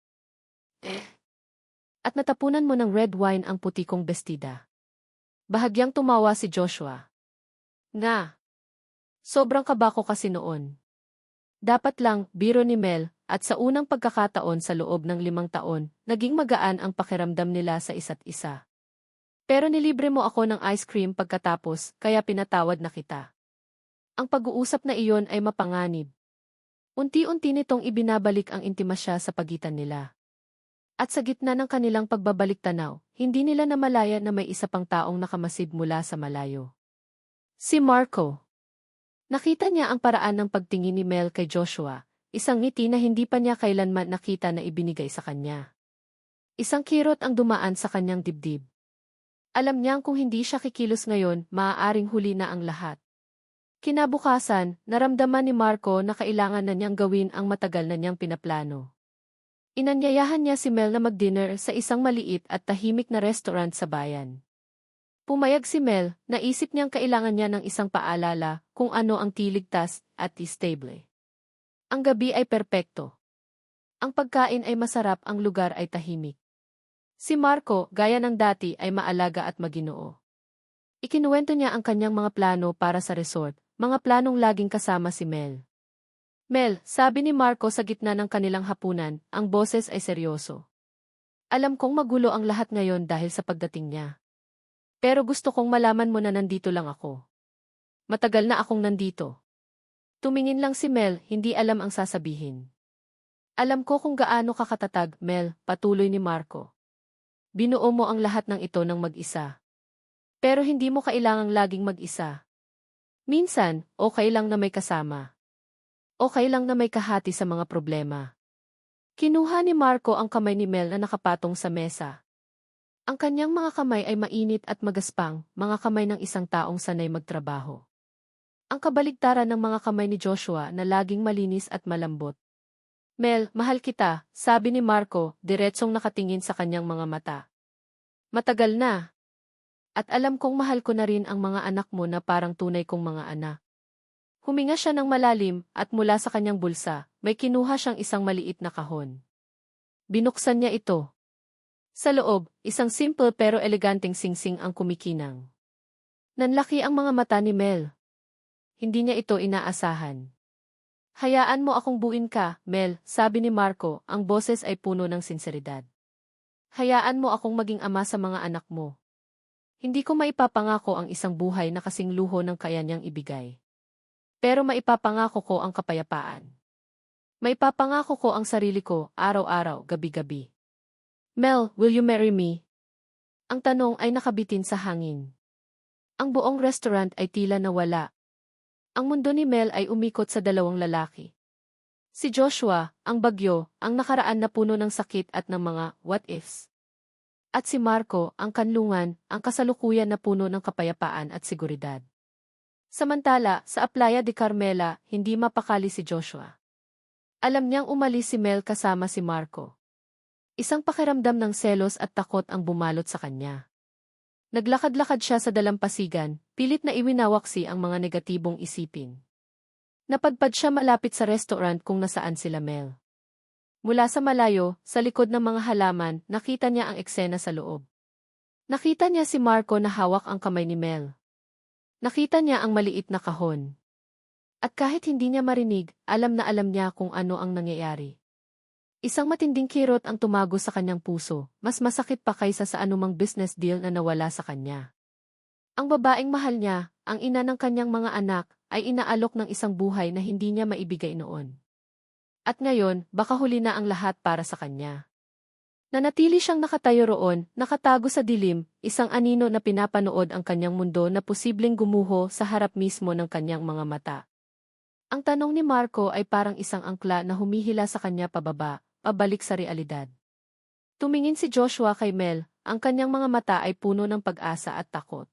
At natapunan mo ng red wine ang puti kong bestida. Bahagyang tumawa si Joshua. Nga. Sobrang kaba ko kasi noon. Dapat lang, biro ni Mel, at sa unang pagkakataon sa loob ng 5 taon, naging magaan ang pakiramdam nila sa isa't isa. Pero nilibre mo ako ng ice cream pagkatapos, kaya pinatawad na kita. Ang pag-uusap na iyon ay mapanganib. Unti-unti nitong ibinabalik ang intimasya sa pagitan nila. At sa gitna ng kanilang pagbabalik-tanaw, hindi nila namalaya na may isa pang taong nakamasid mula sa malayo. Si Marco. Nakita niya ang paraan ng pagtingin ni Mel kay Joshua, isang ngiti na hindi pa niya kailanman nakita na ibinigay sa kanya. Isang kirot ang dumaan sa kanyang dibdib. Alam niyang kung hindi siya kikilos ngayon, maaaring huli na ang lahat. Kinabukasan, naramdaman ni Marco na kailangan na niyang gawin ang matagal na niyang pinaplano. Inanyayahan niya si Mel na mag-dinner sa isang maliit at tahimik na restaurant sa bayan. Pumayag si Mel, naisip niyang kailangan niya ng isang paalala kung ano ang tiligtas at stable. Ang gabi ay perpekto. Ang pagkain ay masarap, ang lugar ay tahimik. Si Marco, gaya ng dati, ay maalaga at maginoo. Ikinuwento niya ang kanyang mga plano para sa resort, mga planong laging kasama si Mel. Mel, sabi ni Marco sa gitna ng kanilang hapunan, ang boses ay seryoso. Alam kong magulo ang lahat ngayon dahil sa pagdating niya. Pero gusto kong malaman mo na nandito lang ako. Matagal na akong nandito. Tumingin lang si Mel, hindi alam ang sasabihin. Alam ko kung gaano ka katatag, Mel, patuloy ni Marco. Binuo mo ang lahat ng ito ng mag-isa. Pero hindi mo kailangang laging mag-isa. Minsan, okay lang na may kasama. Okay lang na may kahati sa mga problema. Kinuha ni Marco ang kamay ni Mel na nakapatong sa mesa. Ang kanyang mga kamay ay mainit at magaspang, mga kamay ng isang taong sanay magtrabaho. Ang kabaligtaran ng mga kamay ni Joshua na laging malinis at malambot. Mel, mahal kita, sabi ni Marco, diretsong nakatingin sa kanyang mga mata. Matagal na. At alam kong mahal ko na rin ang mga anak mo na parang tunay kong mga anak. Huminga siya ng malalim at mula sa kanyang bulsa, may kinuha siyang isang maliit na kahon. Binuksan niya ito. Sa loob, isang simple pero eleganteng singsing ang kumikinang. Nanlaki ang mga mata ni Mel. Hindi niya ito inaasahan. Hayaan mo akong buuin ka, Mel, sabi ni Marco, ang boses ay puno ng sinseridad. Hayaan mo akong maging ama sa mga anak mo. Hindi ko maipapangako ang isang buhay na kasing luho ng kaya niyang ibigay. Pero maipapangako ko ang kapayapaan. Maipapangako ko ang sarili ko, araw-araw, gabi-gabi. Mel, will you marry me? Ang tanong ay nakabitin sa hangin. Ang buong restaurant ay tila nawala. Ang mundo ni Mel ay umikot sa dalawang lalaki. Si Joshua, ang bagyo, ang nakaraan na puno ng sakit at ng mga what-ifs. At si Marco, ang kanlungan, ang kasalukuyan na puno ng kapayapaan at seguridad. Samantala, sa Playa de Carmela, hindi mapakali si Joshua. Alam niyang umalis si Mel kasama si Marco. Isang pakiramdam ng selos at takot ang bumalot sa kanya. Naglakad-lakad siya sa dalampasigan, pilit na iwinawaksi ang mga negatibong isipin. Napadpad siya malapit sa restaurant kung nasaan sila Mel. Mula sa malayo, sa likod ng mga halaman, nakita niya ang eksena sa loob. Nakita niya si Marco na hawak ang kamay ni Mel. Nakita niya ang maliit na kahon. At kahit hindi niya marinig, alam na alam niya kung ano ang nangyayari. Isang matinding kirot ang tumago sa kanyang puso, mas masakit pa kaysa sa anumang business deal na nawala sa kanya. Ang babaeng mahal niya, ang ina ng kanyang mga anak, ay inaalok ng isang buhay na hindi niya maibigay noon. At ngayon, baka huli na ang lahat para sa kanya. Nanatili siyang nakatayo roon, nakatago sa dilim, isang anino na pinapanood ang kanyang mundo na posibleng gumuho sa harap mismo ng kanyang mga mata. Ang tanong ni Marco ay parang isang angkla na humihila sa kanya pababa, pabalik sa realidad. Tumingin si Joshua kay Mel, ang kanyang mga mata ay puno ng pag-asa at takot.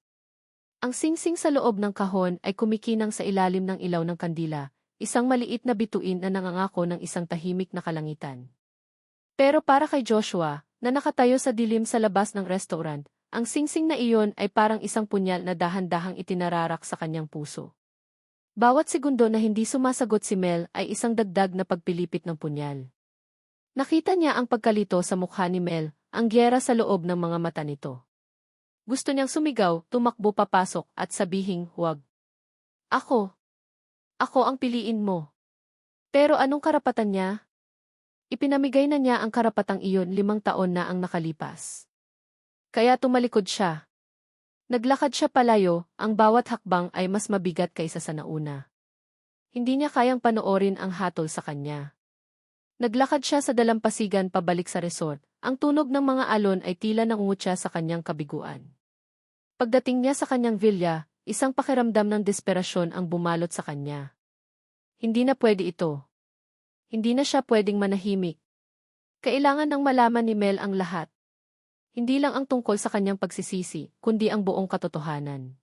Ang singsing sa loob ng kahon ay kumikinang sa ilalim ng ilaw ng kandila, isang maliit na bituin na nangangako ng isang tahimik na kalangitan. Pero para kay Joshua, na nakatayo sa dilim sa labas ng restaurant, ang singsing na iyon ay parang isang punyal na dahan-dahang itinararak sa kanyang puso. Bawat segundo na hindi sumasagot si Mel ay isang dagdag na pagpilipit ng punyal. Nakita niya ang pagkalito sa mukha ni Mel, ang gyera sa loob ng mga mata nito. Gusto niyang sumigaw, tumakbo papasok at sabihing, huwag. Ako ang piliin mo. Pero anong karapatan niya? Ipinamigay na niya ang karapatang iyon 5 taon na ang nakalipas. Kaya tumalikod siya. Naglakad siya palayo, ang bawat hakbang ay mas mabigat kaysa sa nauna. Hindi niya kayang panoorin ang hatol sa kanya. Naglakad siya sa dalampasigan pabalik sa resort, ang tunog ng mga alon ay tila nangungutya sa kanyang kabiguan. Pagdating niya sa kanyang villa, isang pakiramdam ng desperasyon ang bumalot sa kanya. Hindi na pwede ito. Hindi na siya pwedeng manahimik. Kailangan nang malaman ni Mel ang lahat. Hindi lang ang tungkol sa kanyang pagsisisi, kundi ang buong katotohanan.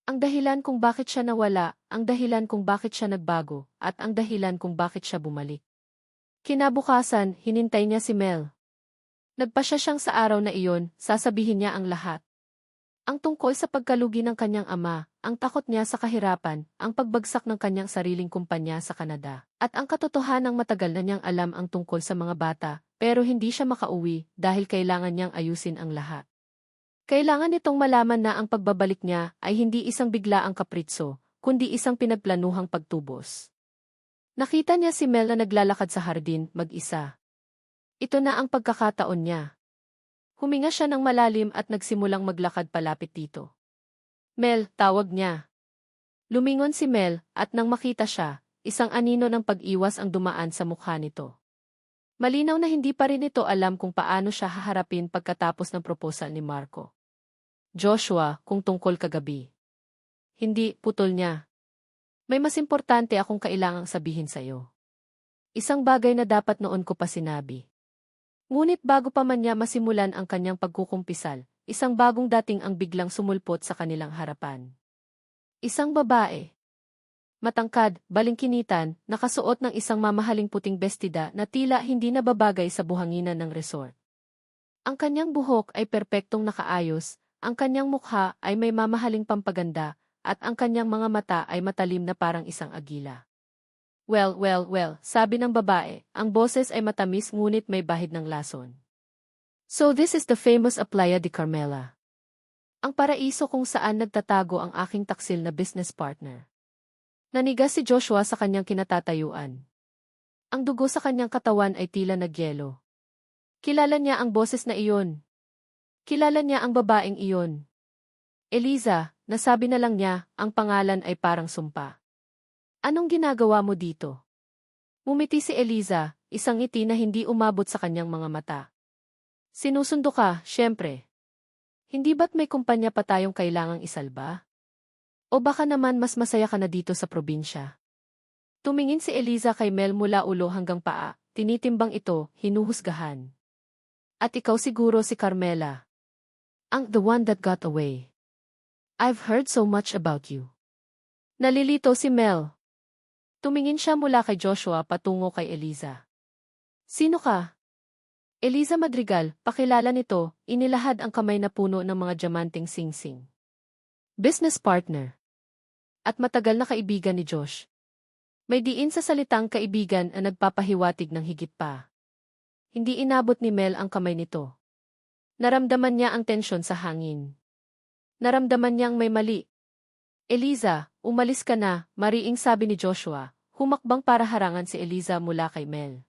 Ang dahilan kung bakit siya nawala, ang dahilan kung bakit siya nagbago, at ang dahilan kung bakit siya bumalik. Kinabukasan, hinintay niya si Mel. Nagpasya siyang sa araw na iyon, sasabihin niya ang lahat. Ang tungkol sa pagkalugi ng kanyang ama, ang takot niya sa kahirapan, ang pagbagsak ng kanyang sariling kumpanya sa Canada, at ang katotohanang matagal na niyang alam ang tungkol sa mga bata, pero hindi siya makauwi dahil kailangan niyang ayusin ang lahat. Kailangan nitong malaman na ang pagbabalik niya ay hindi isang biglaang kapritso, kundi isang pinagplanuhang pagtubos. Nakita niya si Mel na naglalakad sa hardin, mag-isa. Ito na ang pagkakataon niya. Huminga siya ng malalim at nagsimulang maglakad palapit dito. Mel, tawag niya. Lumingon si Mel at nang makita siya, isang anino ng pag-iwas ang dumaan sa mukha nito. Malinaw na hindi pa rin ito alam kung paano siya haharapin pagkatapos ng proposal ni Marco. Joshua, kung tungkol kagabi. Hindi, putol niya. May mas importante akong kailangang sabihin sa'yo. Isang bagay na dapat noon ko pa sinabi. Ngunit bago pa man niya masimulan ang kanyang pagkukumpisal, isang bagong dating ang biglang sumulpot sa kanilang harapan. Isang babae. Matangkad, balingkinitan, nakasuot ng isang mamahaling puting bestida na tila hindi nababagay sa buhanginan ng resort. Ang kanyang buhok ay perpektong nakaayos, Ang kanyang mukha ay may mamahaling pampaganda, at ang kanyang mga mata ay matalim na parang isang agila. Well, sabi ng babae, ang boses ay matamis ngunit may bahid ng lason. So this is the famous Playa de Carmela. Ang paraiso kung saan nagtatago ang aking taksil na business partner. Nanigas si Joshua sa kanyang kinatatayuan. Ang dugo sa kanyang katawan ay tila nagyelo. Kilala niya ang boses na iyon. Kilala niya ang babaeng iyon. Eliza, nasabi na lang niya, ang pangalan ay parang sumpa. Anong ginagawa mo dito? Mumiti si Eliza, isang ngiti na hindi umabot sa kanyang mga mata. Sinusundo ka, syempre. Hindi ba't may kumpanya pa tayong kailangang isalba? O baka naman mas masaya ka na dito sa probinsya? Tumingin si Eliza kay Mel mula ulo hanggang paa, tinitimbang ito, hinuhusgahan. At ikaw siguro si Carmela. Ang the one that got away. I've heard so much about you. Nalilito si Mel. Tumingin siya mula kay Joshua patungo kay Eliza. Sino ka? Eliza Madrigal, pakilala nito, inilahad ang kamay na puno ng mga diamanteng singsing. Business partner. At matagal na kaibigan ni Josh. May diin sa salitang kaibigan ang nagpapahiwatig ng higit pa. Hindi inabot ni Mel ang kamay nito. Naramdaman niya ang tensyon sa hangin. Naramdaman niyang may mali. Eliza, umalis ka na, mariing sabi ni Joshua, humakbang para harangan si Eliza mula kay Mel.